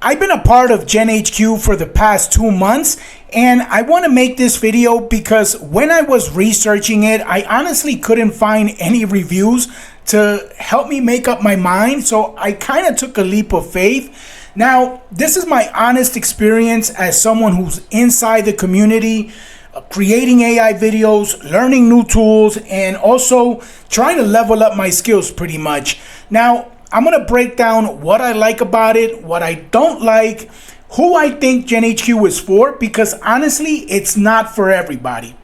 I've been a part of GenHQ for the past 2 months, and I want to make this video because when I was researching it, I honestly couldn't find any reviews to help me make up my mind. So I kind of took a leap of faith. Now, this is my honest experience as someone who's inside the community, creating AI videos, learning new tools, and also trying to level up my skills pretty much. Now, I'm going to break down what I like about it, what I don't like, who I think GenHQ is for, because honestly, it's not for everybody.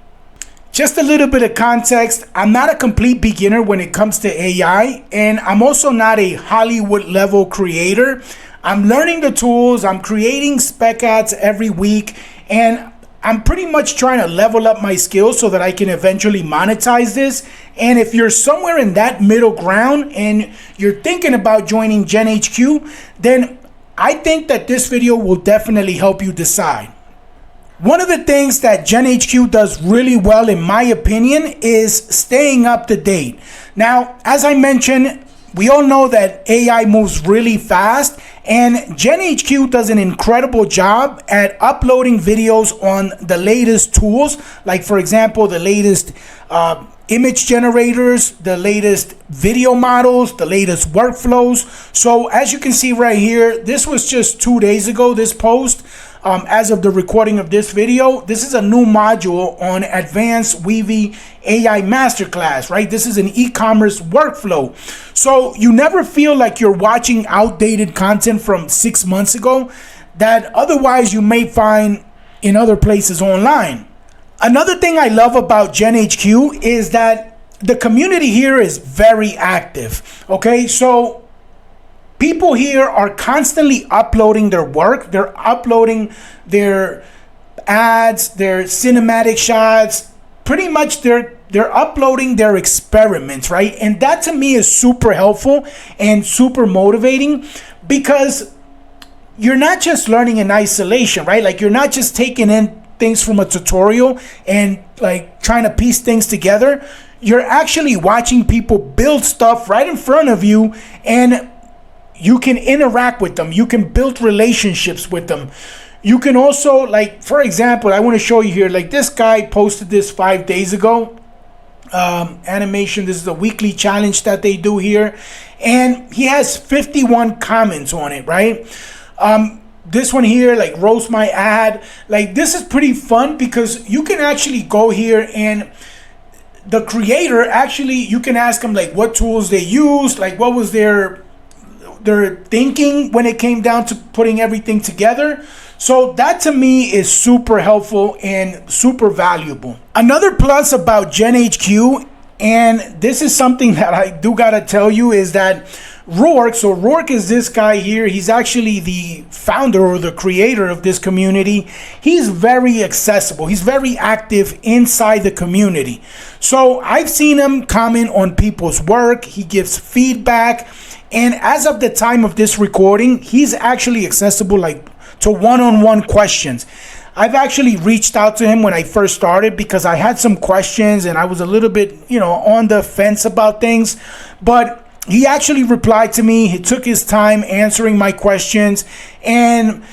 Just a little bit of context, I'm not a complete beginner when it comes to AI, and I'm also not a Hollywood level creator. I'm learning the tools, I'm creating spec ads every week, and I'm pretty much trying to level up my skills so that I can eventually monetize this. And if you're somewhere in that middle ground and you're thinking about joining GenHQ, then I think that this video will definitely help you decide. One of the things that GenHQ does really well, in my opinion, is staying up to date. Now, as I mentioned, we all know that AI moves really fast, and GenHQ does an incredible job at uploading videos on the latest tools, like for example, the latest image generators, the latest video models, the latest workflows. So as you can see right here, this was just 2 days ago, this post. As of the recording of this video, this is a new module on Advanced Weavy AI Masterclass, right? This is an e-commerce workflow. So you never feel like you're watching outdated content from 6 months ago that otherwise you may find in other places online. Another thing I love about GenHQ is that the community here is very active, okay? So people here are constantly uploading their work. They're uploading their ads, their cinematic shots. Pretty much they're uploading their experiments, right? And that to me is super helpful and super motivating, because you're not just learning in isolation, right? Like, you're not just taking in things from a tutorial and like trying to piece things together. You're actually watching people build stuff right in front of you, and you can interact with them. You can build relationships with them. You can also, like, for example, I want to show you here, like this guy posted this 5 days ago. Animation, this is a weekly challenge that they do here. And he has 51 comments on it, right? This one here, like, roast my ad. Like, this is pretty fun because you can actually go here and the creator, actually, you can ask them like what tools they use, like what was their thinking when it came down to putting everything together. So that to me is super helpful and super valuable. Another plus about GenHQ, and this is something that I do gotta tell you, is that Rourke, so Rourke is this guy here. He's actually the founder or the creator of this community. He's very accessible. He's very active inside the community. So I've seen him comment on people's work. He gives feedback. And as of the time of this recording, he's actually accessible like to one-on-one questions. I've actually reached out to him when I first started because I had some questions and I was a little bit, on the fence about things. But he actually replied to me. He took his time answering my questions. And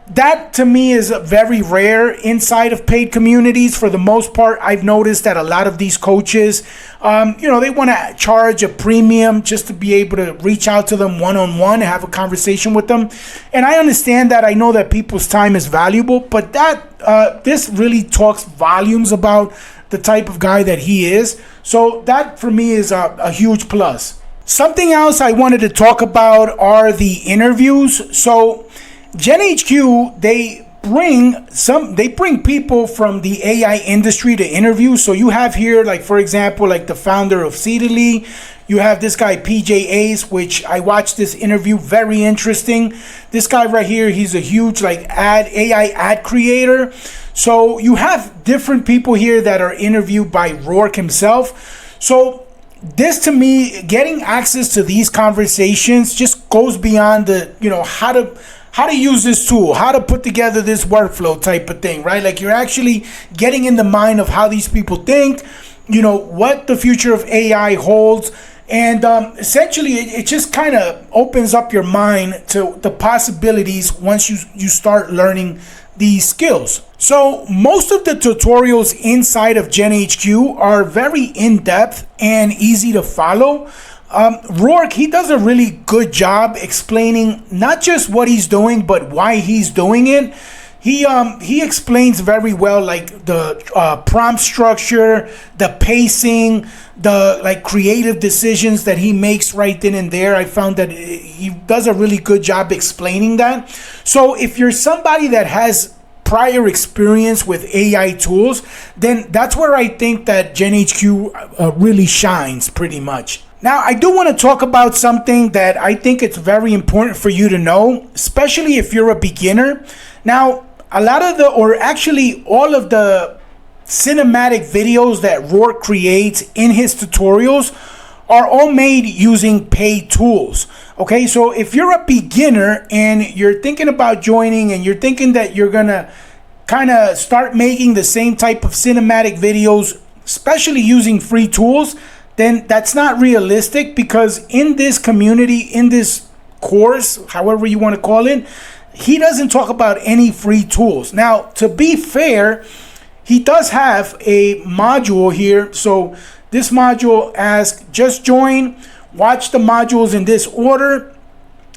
that to me is very rare inside of paid communities. For the most part, I've noticed that a lot of these coaches, they want to charge a premium just to be able to reach out to them one-on-one and have a conversation with them. And I understand that. I know that people's time is valuable, but this really talks volumes about the type of guy that he is. So that for me is a huge plus. Something else I wanted to talk about are the interviews. So GenHQ, they bring people from the AI industry to interview. So you have here, like, for example, like the founder of Seedly. You have this guy, PJ Ace, which I watched this interview, very interesting. This guy right here, he's a huge AI ad creator. So you have different people here that are interviewed by Rourke himself. So this to me, getting access to these conversations just goes beyond the, how to use this tool, how to put together this workflow type of thing, right? Like, you're actually getting in the mind of how these people think, what the future of AI holds, And essentially, it just kind of opens up your mind to the possibilities once you start learning these skills. So most of the tutorials inside of GenHQ are very in-depth and easy to follow. Rourke, he does a really good job explaining not just what he's doing, but why he's doing it. He explains very well, like the prompt structure, the pacing, the like creative decisions that he makes right then and there. I found that he does a really good job explaining that. So if you're somebody that has prior experience with AI tools, then that's where I think that GenHQ really shines pretty much. Now, I do want to talk about something that I think it's very important for you to know, especially if you're a beginner. Now, a lot of or actually all of the cinematic videos that Rourke creates in his tutorials are all made using paid tools. Okay, so if you're a beginner and you're thinking about joining and you're thinking that you're gonna kind of start making the same type of cinematic videos, especially using free tools, then that's not realistic, because in this community, in this course, however you want to call it, he doesn't talk about any free tools. Now, to be fair, he does have a module here. So this module asks, just join, watch the modules in this order.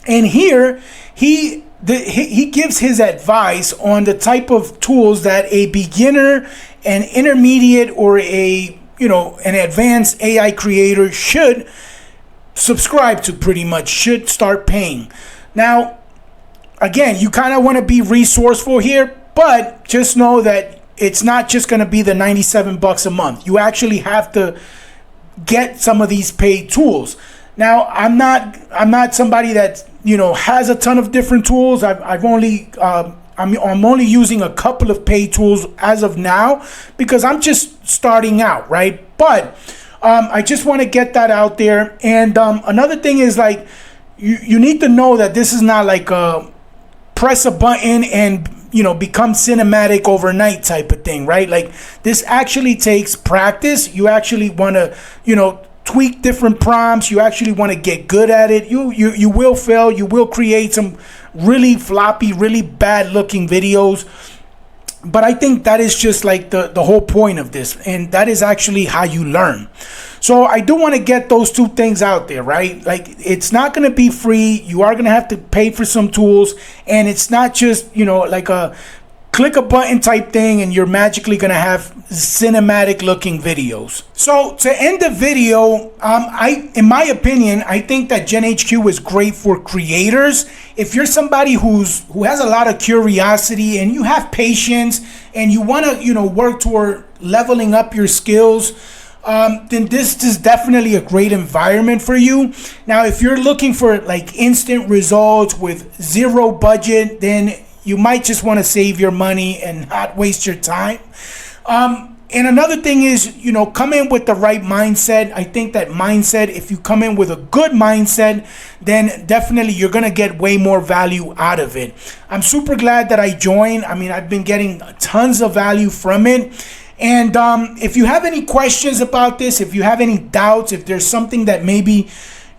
And here he gives his advice on the type of tools that a beginner, an intermediate, or an advanced AI creator should subscribe to, pretty much should start paying. Now, again, you kind of want to be resourceful here, but just know that it's not just going to be the $97 a month. You actually have to get some of these paid tools. Now, I'm not somebody that has a ton of different tools. I'm only using a couple of paid tools as of now, because I'm just starting out, right? But I just want to get that out there. And another thing is, like, you need to know that this is not like a press a button and become cinematic overnight type of thing, right? Like, this actually takes practice. You actually want to tweak different prompts. You actually want to get good at it. You will fail. You will create some really floppy, really bad looking videos, but I think that is just like the whole point of this, and that is actually how you learn. So I do want to get those two things out there, right? Like, it's not going to be free. You are going to have to pay for some tools, and it's not just like a click a button type thing and you're magically going to have cinematic looking videos. So to end the video, in my opinion, I think that GenHQ is great for creators. If you're somebody who has a lot of curiosity and you have patience and you want to work toward leveling up your skills, then this is definitely a great environment for you. Now, if you're looking for like instant results with zero budget, then you might just want to save your money and not waste your time. And another thing is, come in with the right mindset. I think that mindset, if you come in with a good mindset, then definitely you're going to get way more value out of it. I'm super glad that I joined. I mean, I've been getting tons of value from it. And if you have any questions about this, if you have any doubts, if there's something that maybe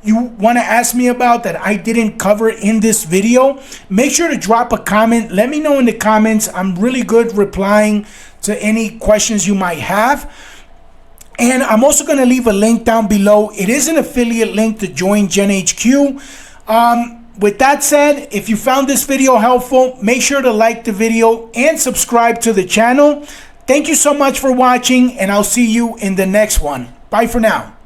you want to ask me about that I didn't cover in this video, make sure to drop a comment. Let me know in the comments. I'm really good replying to any questions you might have. And I'm also going to leave a link down below. It is an affiliate link to join GenHQ. With that said, if you found this video helpful, make sure to like the video and subscribe to the channel. Thank you so much for watching, and I'll see you in the next one. Bye for now.